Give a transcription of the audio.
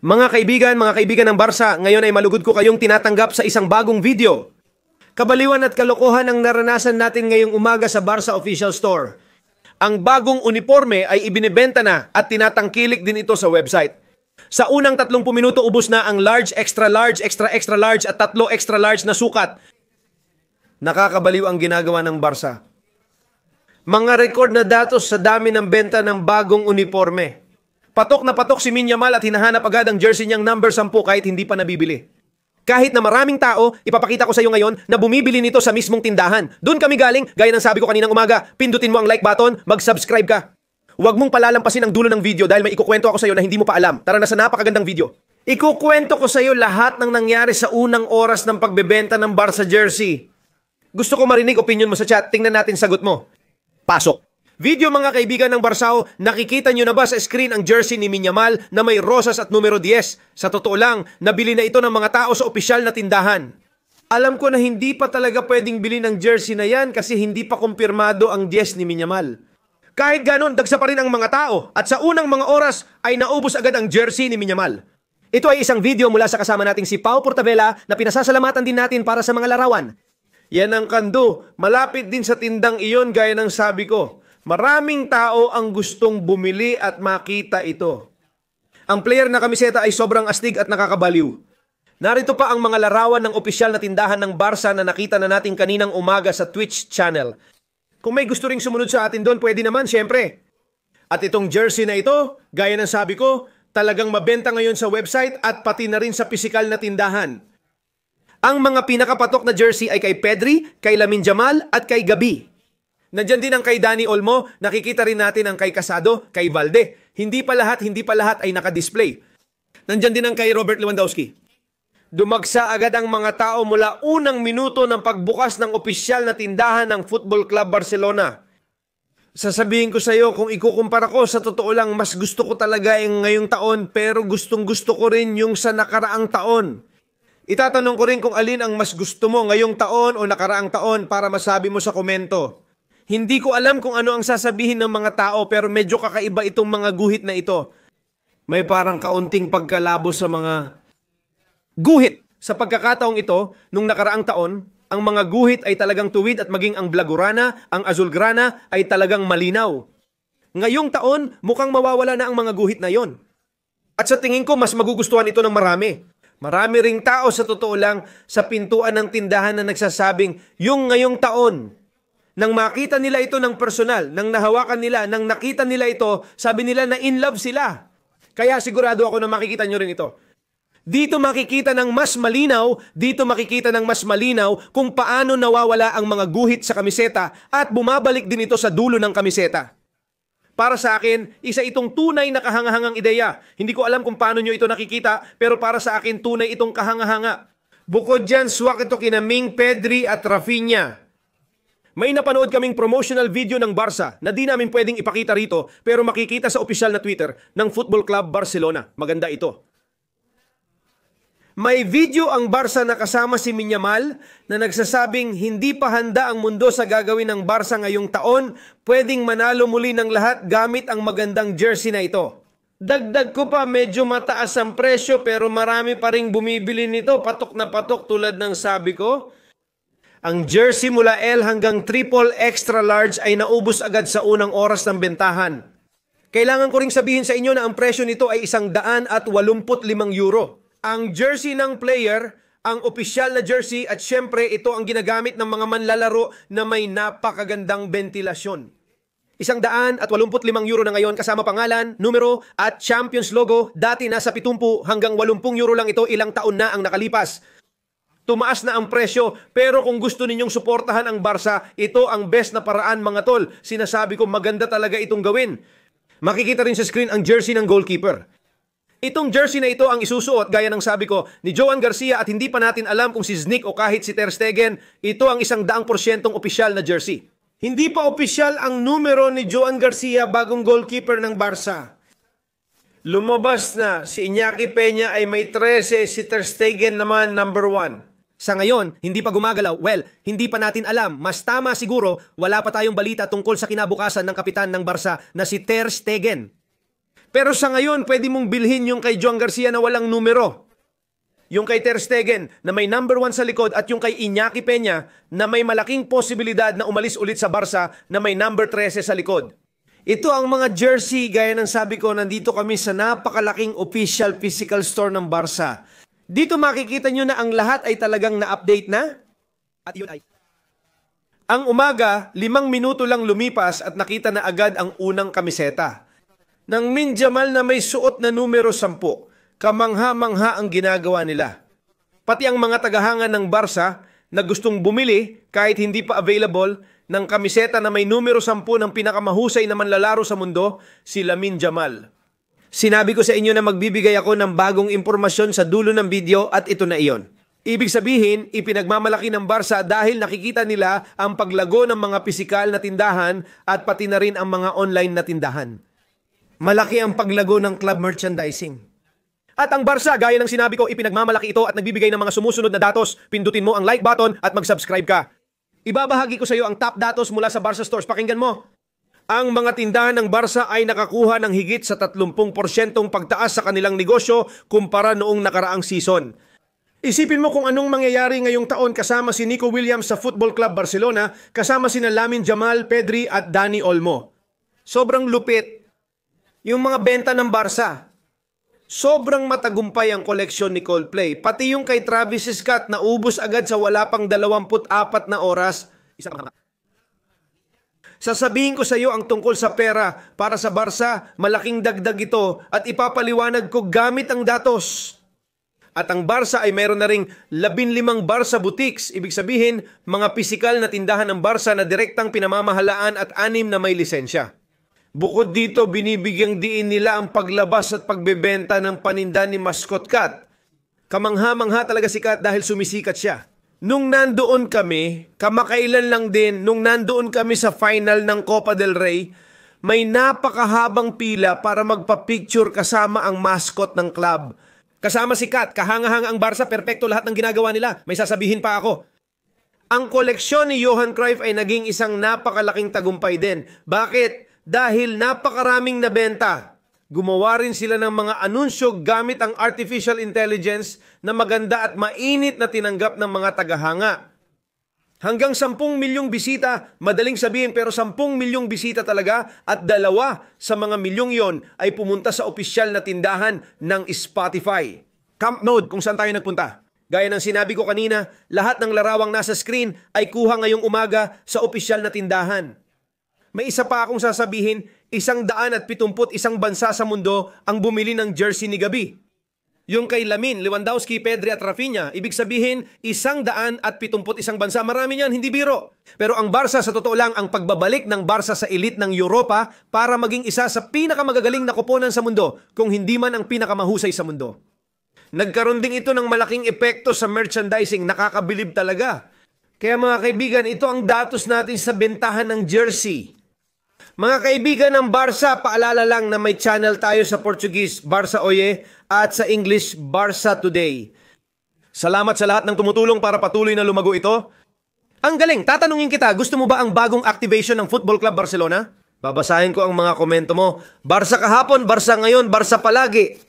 Mga kaibigan ng Barsa, ngayon ay malugod ko kayong tinatanggap sa isang bagong video. Kabaliwan at kalokohan ang naranasan natin ngayong umaga sa Barsa Official Store. Ang bagong uniforme ay ibinebenta na at tinatangkilik din ito sa website. Sa unang 30 minuto ubos na ang large, extra large at 3 extra large na sukat. Nakakabaliw ang ginagawa ng Barsa. Mga record na datos sa dami ng benta ng bagong uniforme. Patok na patok si Minyamal at hinahanap agad ang jersey niyang number 10 kahit hindi pa nabibili. Kahit na maraming tao, ipapakita ko sa iyo ngayon na bumibili nito sa mismong tindahan. Doon kami galing, gaya ng sabi ko kaninang umaga, pindutin mo ang like button, mag-subscribe ka. Huwag mong palalampasin ang dulo ng video dahil may ikukwento ako sa iyo na hindi mo pa alam. Tara na sa napakagandang video. Ikukwento ko sa iyo lahat ng nangyari sa unang oras ng pagbebenta ng Barca jersey. Gusto ko marinig opinion mo sa chat, tingnan natin sagot mo. Pasok! Video mga kaibigan ng Barsao, nakikita nyo na ba sa screen ang jersey ni Minyamal na may rosas at numero 10? Sa totoo lang, nabili na ito ng mga tao sa opisyal na tindahan. Alam ko na hindi pa talaga pwedeng bilhin ang jersey na yan kasi hindi pa kumpirmado ang 10 ni Minyamal. Kahit ganon, dagsa pa rin ang mga tao at sa unang mga oras ay naubos agad ang jersey ni Minyamal. Ito ay isang video mula sa kasama nating si Pau Portabella na pinasasalamatan din natin para sa mga larawan. Yan ang kando, malapit din sa tindang iyon gaya ng sabi ko. Maraming tao ang gustong bumili at makita ito. Ang player na kamiseta ay sobrang astig at nakakabaliw. Narito pa ang mga larawan ng opisyal na tindahan ng Barsa na nakita na natin kaninang umaga sa Twitch channel. Kung may gusto ring sumunod sa atin doon, pwede naman, syempre. At itong jersey na ito, gaya ng sabi ko, talagang mabenta ngayon sa website at pati na rin sa pisikal na tindahan. Ang mga pinakapatok na jersey ay kay Pedri, kay Lamine Yamal at kay Gabi. Nandyan din ang kay Dani Olmo, nakikita rin natin ang kay Casado, kay Valde. Hindi pa lahat ay nakadisplay. Nandyan din ang kay Robert Lewandowski. Dumagsa agad ang mga tao mula unang minuto ng pagbukas ng opisyal na tindahan ng Football Club Barcelona. Sasabihin ko sa iyo, kung ikukumpara ko, sa totoo lang, mas gusto ko talaga yung ngayong taon, pero gustong gusto ko rin yung sa nakaraang taon. Itatanong ko rin kung alin ang mas gusto mo ngayong taon o nakaraang taon para masabi mo sa komento. Hindi ko alam kung ano ang sasabihin ng mga tao pero medyo kakaiba itong mga guhit na ito. May parang kaunting pagkalabo sa mga guhit. Sa pagkakataong ito, nung nakaraang taon, ang mga guhit ay talagang tuwid at maging ang blagurana, ang azulgrana ay talagang malinaw. Ngayong taon, mukhang mawawala na ang mga guhit na yon. At sa tingin ko, mas magugustuhan ito ng marami. Marami ring tao sa totoo lang sa pintuan ng tindahan na nagsasabing, yung ngayong taon, nang makita nila ito ng personal, nang nahawakan nila, nang nakita nila ito, sabi nila na in love sila. Kaya sigurado ako na makikita nyo rin ito. Dito makikita ng mas malinaw kung paano nawawala ang mga guhit sa kamiseta at bumabalik din ito sa dulo ng kamiseta. Para sa akin, isa itong tunay na kahangahangang ideya. Hindi ko alam kung paano nyo ito nakikita, pero para sa akin, tunay itong kahangahanga. Bukod dyan, swak ito kina Ming, Pedri at Rafinha. May napanood kaming promotional video ng Barca na di namin pwedeng ipakita rito pero makikita sa opisyal na Twitter ng Football Club Barcelona. Maganda ito. May video ang Barca na kasama si Minyamal na nagsasabing hindi pa handa ang mundo sa gagawin ng Barca ngayong taon, pwedeng manalo muli ng lahat gamit ang magandang jersey na ito. Dagdag ko pa, medyo mataas ang presyo pero marami pa ring bumibili nito, patok na patok tulad ng sabi ko. Ang jersey mula L hanggang triple extra large ay naubos agad sa unang oras ng bentahan. Kailangan ko ring sabihin sa inyo na ang presyo nito ay €185. Ang jersey ng player, ang opisyal na jersey at syempre ito ang ginagamit ng mga manlalaro na may napakagandang ventilasyon. €185 na ngayon kasama pangalan, numero at Champions logo. Dati nasa 70 hanggang €80 lang ito, ilang taon na ang nakalipas. Tumaas na ang presyo, pero kung gusto ninyong suportahan ang Barca, ito ang best na paraan mga tol. Sinasabi ko maganda talaga itong gawin. Makikita rin sa screen ang jersey ng goalkeeper. Itong jersey na ito ang isusuot, gaya ng sabi ko, ni Joan Garcia at hindi pa natin alam kung si Znik o kahit si Ter Stegen, ito ang 100% opisyal na jersey. Hindi pa opisyal ang numero ni Joan Garcia, bagong goalkeeper ng Barca. Lumabas na, si Iñaki Peña ay may 13, si Ter Stegen naman number 1. Sa ngayon, hindi pa gumagalaw. Well, hindi pa natin alam. Mas tama siguro, wala pa tayong balita tungkol sa kinabukasan ng kapitan ng Barca na si Ter Stegen. Pero sa ngayon, pwede mong bilhin yung kay John Garcia na walang numero. Yung kay Ter Stegen na may number 1 sa likod at yung kay Iñaki Peña na may malaking posibilidad na umalis ulit sa Barca na may number 13 sa likod. Ito ang mga jersey, gaya ng sabi ko, nandito kami sa napakalaking official physical store ng Barca. Dito makikita nyo na ang lahat ay talagang na-update na. At yun ay... Ang umaga, 5 minuto lang lumipas at nakita na agad ang unang kamiseta. Nang Min Jamal na may suot na numero 10, kamangha-mangha ang ginagawa nila. Pati ang mga tagahanga ng Barca na gustong bumili kahit hindi pa available ng kamiseta na may numero 10 ng pinakamahusay na manlalaro sa mundo, si Lamine Jamal. Sinabi ko sa inyo na magbibigay ako ng bagong impormasyon sa dulo ng video at ito na iyon. Ibig sabihin, ipinagmamalaki ng Barca dahil nakikita nila ang paglago ng mga pisikal na tindahan at pati na rin ang mga online na tindahan. Malaki ang paglago ng club merchandising. At ang Barca, gaya ng sinabi ko, ipinagmamalaki ito at nagbibigay ng mga sumusunod na datos. Pindutin mo ang like button at mag-subscribe ka. Ibabahagi ko sa iyo ang top datos mula sa Barca Stores. Pakinggan mo. Ang mga tindahan ng Barca ay nakakuha ng higit sa 30% pagtaas sa kanilang negosyo kumpara noong nakaraang season. Isipin mo kung anong mangyayari ngayong taon kasama si Nico Williams sa Football Club Barcelona, kasama sina Lamine Jamal, Pedri at Dani Olmo. Sobrang lupit. Yung mga benta ng Barca, sobrang matagumpay ang koleksyon ni Coldplay. Pati yung kay Travis Scott na ubos agad sa wala pang 24 na oras. Sasabihin ko sa iyo ang tungkol sa pera para sa Barca, malaking dagdag ito at ipapaliwanag ko gamit ang datos. At ang Barca ay mayroon na ring 15 Barca boutiques, ibig sabihin mga pisikal na tindahan ng Barca na direktang pinamamahalaan at 6 na may lisensya. Bukod dito, binibigyang diin nila ang paglabas at pagbebenta ng paninda ni Mascot Cat. Kamangha-mangha talaga si Cat dahil sumisikat siya. Nung nandoon kami, kamakailan lang din, nung nandoon kami sa final ng Copa del Rey, may napakahabang pila para magpa-picture kasama ang mascot ng club. Kasama si Cat, kahanga-hanga ang Barca, perpekto lahat ng ginagawa nila. May sasabihin pa ako. Ang koleksyon ni Johan Cruyff ay naging isang napakalaking tagumpay din. Bakit? Dahil napakaraming nabenta. Gumawa rin sila ng mga anunsyo gamit ang artificial intelligence na maganda at mainit na tinanggap ng mga tagahanga. Hanggang 10 milyong bisita, madaling sabihin pero 10 milyong bisita talaga at 2 sa mga milyong yon ay pumunta sa opisyal na tindahan ng Spotify. Camp Nou kung saan tayo nagpunta. Gaya ng sinabi ko kanina, lahat ng larawang nasa screen ay kuha ngayong umaga sa opisyal na tindahan. May isa pa akong sasabihin, 171 bansa sa mundo ang bumili ng jersey ni Gabi. Yung kay Lamine, Lewandowski, Pedri at Rafinha, ibig sabihin 171 bansa. Marami yan, hindi biro. Pero ang Barca, sa totoo lang, ang pagbabalik ng Barca sa elite ng Europa para maging isa sa pinakamagagaling na koponan sa mundo, kung hindi man ang pinakamahusay sa mundo. Nagkaroon din ito ng malaking epekto sa merchandising, nakakabilib talaga. Kaya mga kaibigan, ito ang datos natin sa bentahan ng jersey. Mga kaibigan ng Barca, paalala lang na may channel tayo sa Portuguese, Barca Oye, at sa English, Barca Today. Salamat sa lahat ng tumutulong para patuloy na lumago ito. Ang galing, tatanungin kita, gusto mo ba ang bagong activation ng Football Club Barcelona? Babasahin ko ang mga komento mo. Barca kahapon, Barca ngayon, Barca palagi.